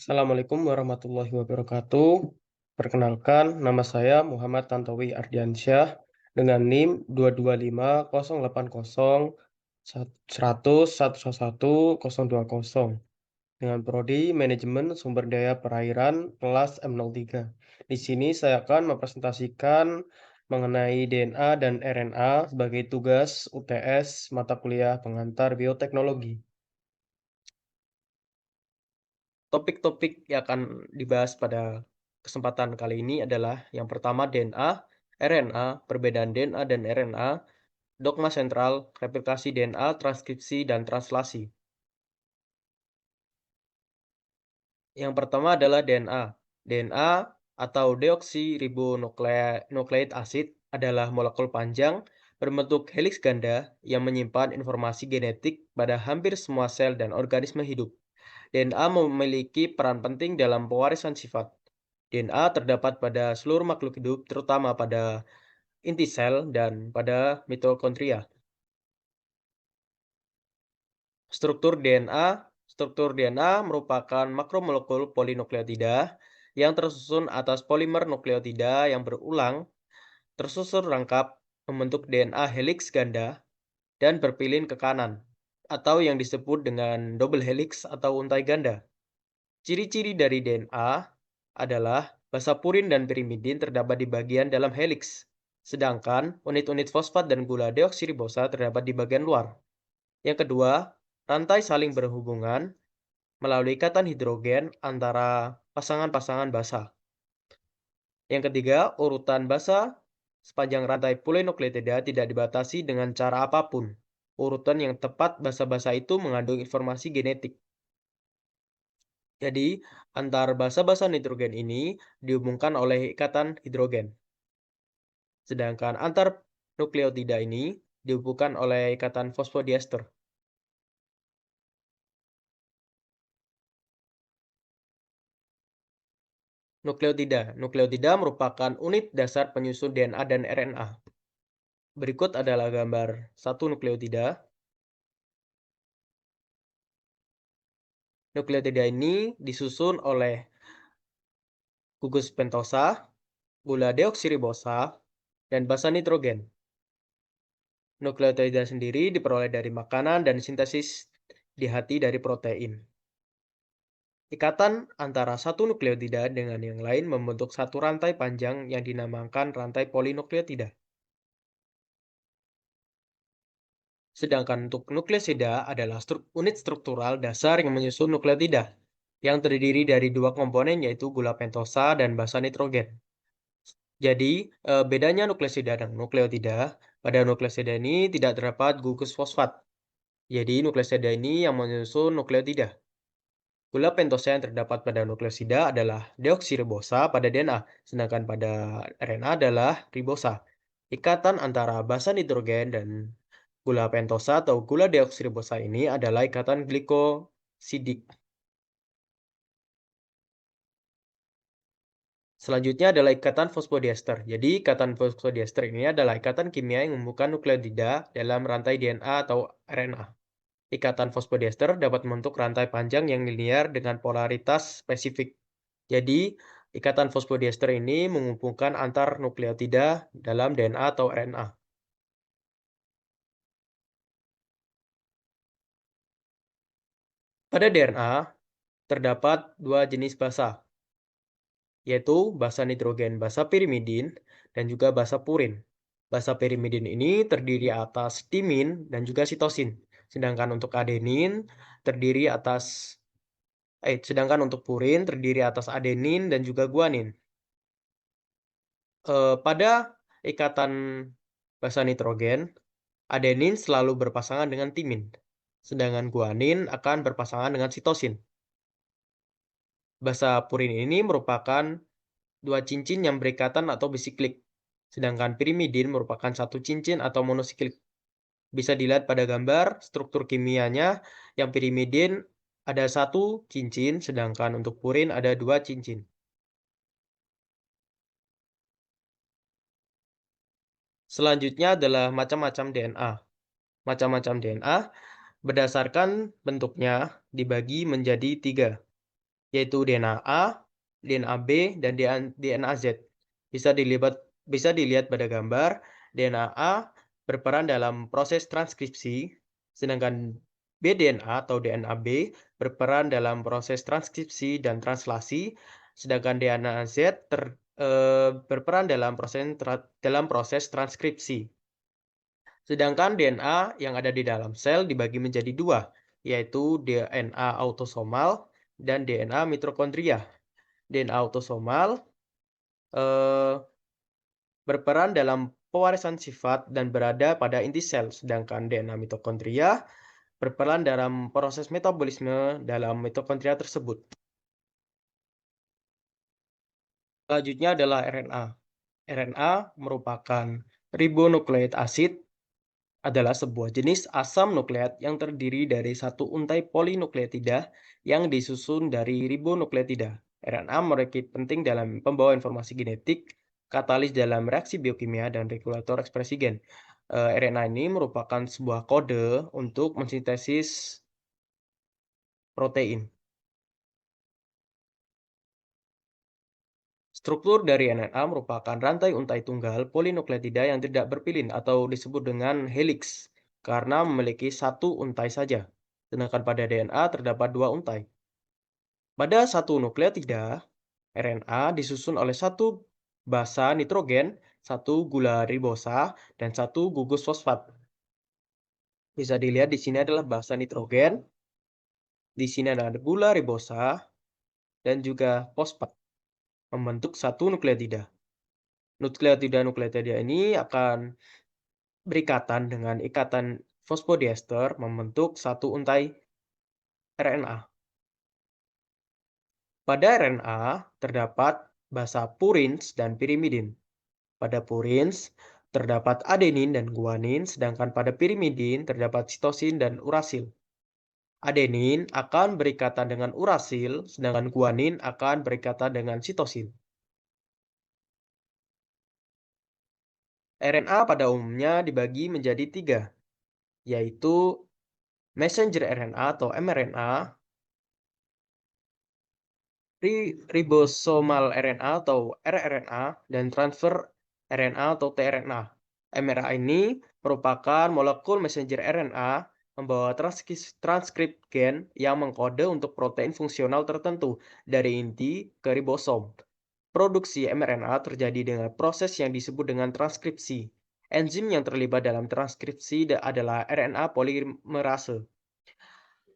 Assalamualaikum warahmatullahi wabarakatuh. Perkenalkan, nama saya Muhammad Tantowi Ardiansyah dengan NIM 2250801111020 dengan prodi Manajemen Sumber Daya Perairan kelas M03. Di sini saya akan mempresentasikan mengenai DNA dan RNA sebagai tugas UTS mata kuliah pengantar bioteknologi. Topik-topik yang akan dibahas pada kesempatan kali ini adalah yang pertama DNA, RNA, perbedaan DNA dan RNA, dogma sentral, replikasi DNA, transkripsi, dan translasi. Yang pertama adalah DNA. DNA atau deoksiribonukleik acid adalah molekul panjang berbentuk heliks ganda yang menyimpan informasi genetik pada hampir semua sel dan organisme hidup. DNA memiliki peran penting dalam pewarisan sifat. DNA terdapat pada seluruh makhluk hidup, terutama pada inti sel dan pada mitokondria. Struktur DNA merupakan makromolekul polinukleotida yang tersusun atas polimer nukleotida yang berulang, tersusun rangkap, membentuk DNA heliks ganda, dan berpilin ke kanan, atau yang disebut dengan double helix atau untai ganda. Ciri-ciri dari DNA adalah basa purin dan pirimidin terdapat di bagian dalam heliks, sedangkan unit-unit fosfat dan gula deoksiribosa terdapat di bagian luar. Yang kedua, rantai saling berhubungan melalui ikatan hidrogen antara pasangan-pasangan basa. Yang ketiga, urutan basa sepanjang rantai polinukleotida tidak dibatasi dengan cara apapun. Urutan yang tepat basa-basa itu mengandung informasi genetik. Jadi, antar basa-basa nitrogen ini dihubungkan oleh ikatan hidrogen. Sedangkan antar nukleotida ini dihubungkan oleh ikatan fosfodiester. Nukleotida merupakan unit dasar penyusun DNA dan RNA. Berikut adalah gambar satu nukleotida. Nukleotida ini disusun oleh gugus pentosa, gula deoksiribosa, dan basa nitrogen. Nukleotida sendiri diperoleh dari makanan dan sintesis di hati dari protein. Ikatan antara satu nukleotida dengan yang lain membentuk satu rantai panjang yang dinamakan rantai polinukleotida. Sedangkan untuk nukleosida adalah unit struktural dasar yang menyusun nukleotida, yang terdiri dari dua komponen yaitu gula pentosa dan basa nitrogen. Jadi, bedanya nukleosida dan nukleotida, pada nukleosida ini tidak terdapat gugus fosfat. Jadi, nukleosida ini yang menyusun nukleotida. Gula pentosa yang terdapat pada nukleosida adalah deoksiribosa pada DNA, sedangkan pada RNA adalah ribosa. Ikatan antara basa nitrogen dan gula pentosa atau gula deoksiribosa ini adalah ikatan glikosidik. Selanjutnya adalah ikatan fosfodiester. Jadi, ikatan fosfodiester ini adalah ikatan kimia yang menghubungkan nukleotida dalam rantai DNA atau RNA. Ikatan fosfodiester dapat membentuk rantai panjang yang linear dengan polaritas spesifik. Jadi, ikatan fosfodiester ini menghubungkan antar nukleotida dalam DNA atau RNA. Pada DNA, terdapat dua jenis basa, yaitu basa nitrogen basa pirimidin dan juga basa purin. Basa pirimidin ini terdiri atas timin dan juga sitosin, sedangkan untuk adenin terdiri atas sedangkan untuk purin terdiri atas adenin dan juga guanin. Pada ikatan basa nitrogen, adenin selalu berpasangan dengan timin, sedangkan guanin akan berpasangan dengan sitosin. Basa purin ini merupakan dua cincin yang berikatan atau bisiklik, sedangkan pirimidin merupakan satu cincin atau monosiklik. Bisa dilihat pada gambar struktur kimianya, yang pirimidin ada satu cincin, sedangkan untuk purin ada dua cincin. Selanjutnya adalah macam-macam DNA. Macam-macam DNA berdasarkan bentuknya dibagi menjadi tiga. yaitu DNA A, DNA B, dan DNA Z. Bisa dilihat pada gambar. DNA A berperan dalam proses transkripsi, sedangkan bDNA atau DNA B berperan dalam proses transkripsi dan translasi, sedangkan DNA Z berperan dalam proses transkripsi. Sedangkan DNA yang ada di dalam sel dibagi menjadi dua, yaitu DNA autosomal dan DNA mitokondria. DNA autosomal eh, berperan dalam pewarisan sifat dan berada pada inti sel, sedangkan DNA mitokondria berperan dalam proses metabolisme dalam mitokondria tersebut. Selanjutnya adalah RNA. RNA merupakan ribonukleik asid, adalah sebuah jenis asam nukleat yang terdiri dari satu untai polinukleotida yang disusun dari ribonukleotida. RNA memiliki penting dalam pembawa informasi genetik, katalis dalam reaksi biokimia, dan regulator ekspresi gen. RNA ini merupakan sebuah kode untuk mensintesis protein. Struktur dari RNA merupakan rantai untai tunggal polinukleotida yang tidak berpilin atau disebut dengan heliks karena memiliki satu untai saja. Sedangkan pada DNA terdapat dua untai. Pada satu nukleotida, RNA disusun oleh satu basa nitrogen, satu gula ribosa, dan satu gugus fosfat. Bisa dilihat di sini adalah basa nitrogen, di sini ada gula ribosa, dan juga fosfat membentuk satu nukleotida. Nukleotida ini akan berikatan dengan ikatan fosfodiester membentuk satu untai RNA. Pada RNA terdapat basa purins dan pirimidin. Pada purins terdapat adenin dan guanin, sedangkan pada pirimidin terdapat sitosin dan urasil. Adenin akan berikatan dengan urasil, sedangkan guanin akan berikatan dengan sitosin. RNA pada umumnya dibagi menjadi tiga, yaitu messenger RNA atau mRNA, ribosomal RNA atau rRNA, dan transfer RNA atau tRNA. mRNA ini merupakan molekul messenger RNA membawa transkrip gen yang mengkode untuk protein fungsional tertentu dari inti ke ribosom. Produksi mRNA terjadi dengan proses yang disebut dengan transkripsi. Enzim yang terlibat dalam transkripsi adalah RNA polimerase.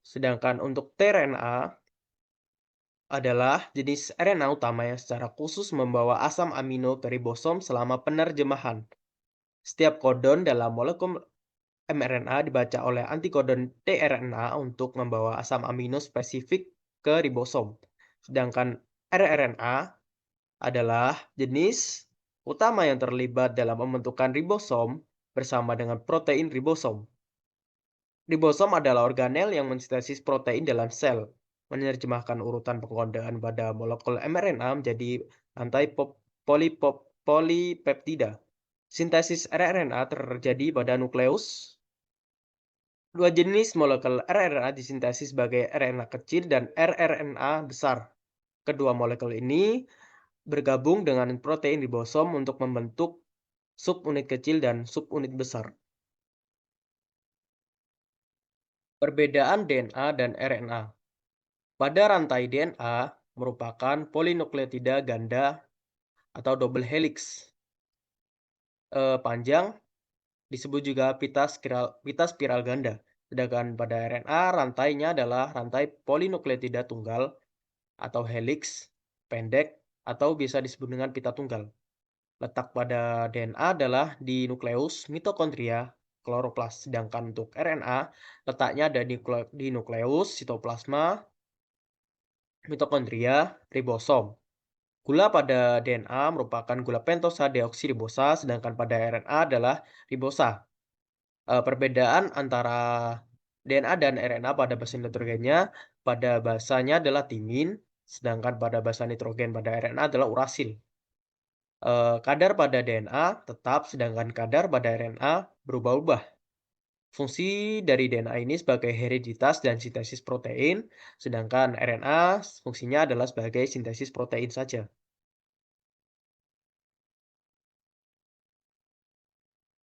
Sedangkan untuk tRNA adalah jenis RNA utama yang secara khusus membawa asam amino ke ribosom selama penerjemahan. Setiap kodon dalam molekul mRNA dibaca oleh antikodon tRNA untuk membawa asam amino spesifik ke ribosom. Sedangkan rRNA adalah jenis utama yang terlibat dalam pembentukan ribosom bersama dengan protein ribosom. Ribosom adalah organel yang mensintesis protein dalam sel, menerjemahkan urutan pengkodaan pada molekul mRNA menjadi rantai polipeptida. Sintesis rRNA terjadi pada nukleus. Dua jenis molekul rRNA disintesis sebagai RNA kecil dan rRNA besar. Kedua molekul ini bergabung dengan protein ribosom untuk membentuk subunit kecil dan subunit besar. Perbedaan DNA dan RNA. Pada rantai DNA merupakan polinukleotida ganda atau double helix panjang, disebut juga pita spiral ganda. Sedangkan pada RNA rantainya adalah rantai polinukleotida tunggal atau helix pendek atau bisa disebut dengan pita tunggal. Letak pada DNA adalah di nukleus, mitokondria, kloroplas. Sedangkan untuk RNA letaknya ada di nukleus, sitoplasma, mitokondria, ribosom. Gula pada DNA merupakan gula pentosa deoksiribosa, sedangkan pada RNA adalah ribosa. Perbedaan antara DNA dan RNA pada basa nitrogennya, pada basanya adalah timin, sedangkan pada basa nitrogen pada RNA adalah urasil. Kadar pada DNA tetap, sedangkan kadar pada RNA berubah-ubah. Fungsi dari DNA ini sebagai hereditas dan sintesis protein, sedangkan RNA fungsinya adalah sebagai sintesis protein saja.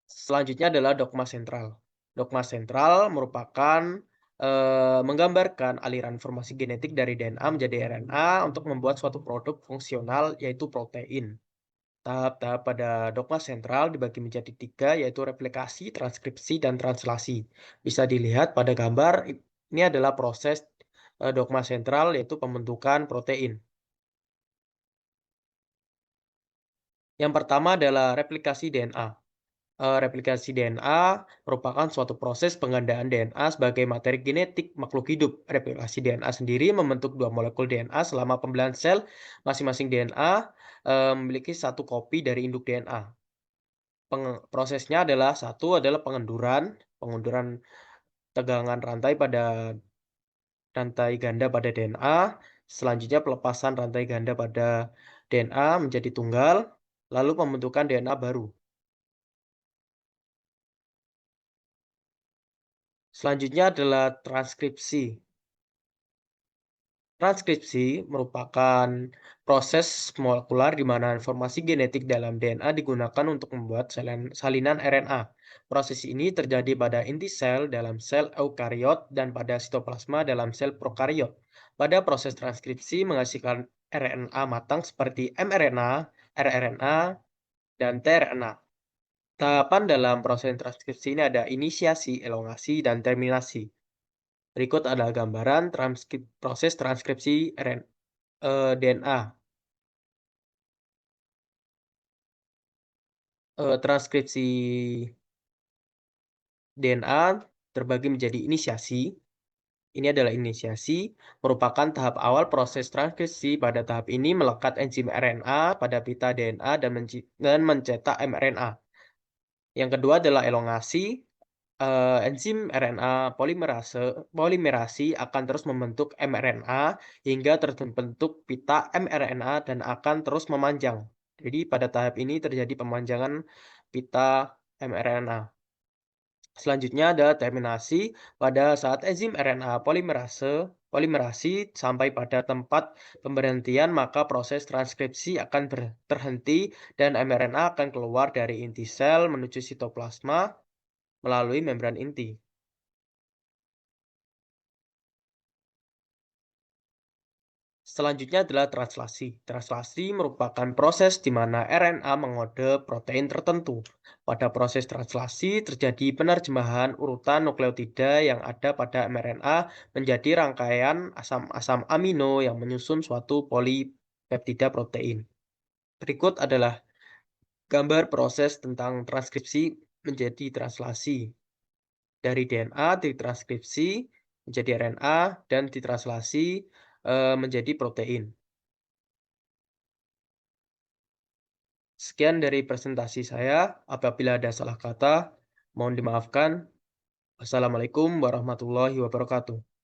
Selanjutnya adalah dogma sentral. Dogma sentral merupakan menggambarkan aliran informasi genetik dari DNA menjadi RNA untuk membuat suatu produk fungsional, yaitu protein. Tahap-tahap pada dogma sentral dibagi menjadi tiga, yaitu replikasi, transkripsi, dan translasi. Bisa dilihat pada gambar, ini adalah proses dogma sentral, yaitu pembentukan protein. Yang pertama adalah replikasi DNA. Replikasi DNA merupakan suatu proses penggandaan DNA sebagai materi genetik makhluk hidup. Replikasi DNA sendiri membentuk dua molekul DNA selama pembelahan sel. Masing-masing DNA memiliki satu kopi dari induk DNA. Prosesnya adalah satu adalah pengenduran, pengunduran tegangan rantai ganda pada DNA. Selanjutnya pelepasan rantai ganda pada DNA menjadi tunggal, lalu pembentukan DNA baru. Selanjutnya adalah transkripsi. Transkripsi merupakan proses molekular di mana informasi genetik dalam DNA digunakan untuk membuat salinan RNA. Proses ini terjadi pada inti sel dalam sel eukariot dan pada sitoplasma dalam sel prokariot. Pada proses transkripsi menghasilkan RNA matang seperti mRNA, rRNA, dan tRNA. Tahapan dalam proses transkripsi ini ada inisiasi, elongasi, dan terminasi. Berikut adalah gambaran proses transkripsi DNA. Transkripsi DNA terbagi menjadi inisiasi. Ini adalah inisiasi, merupakan tahap awal proses transkripsi. Pada tahap ini melekat enzim RNA pada pita DNA dan mencetak mRNA. Yang kedua adalah elongasi. Enzim RNA polimerasi akan terus membentuk mRNA hingga terbentuk pita mRNA dan akan terus memanjang. Jadi pada tahap ini terjadi pemanjangan pita mRNA. Selanjutnya ada terminasi pada saat enzim RNA polimerasi sampai pada tempat pemberhentian, maka proses transkripsi akan terhenti dan mRNA akan keluar dari inti sel menuju sitoplasma melalui membran inti. Selanjutnya adalah translasi. Translasi merupakan proses di mana RNA mengode protein tertentu. Pada proses translasi terjadi penerjemahan urutan nukleotida yang ada pada mRNA menjadi rangkaian asam-asam amino yang menyusun suatu polipeptida protein. Berikut adalah gambar proses tentang transkripsi menjadi translasi. Dari DNA ditranskripsi menjadi RNA dan ditranslasi menjadi protein. Sekian dari presentasi saya. Apabila ada salah kata, mohon dimaafkan. Wassalamualaikum warahmatullahi wabarakatuh.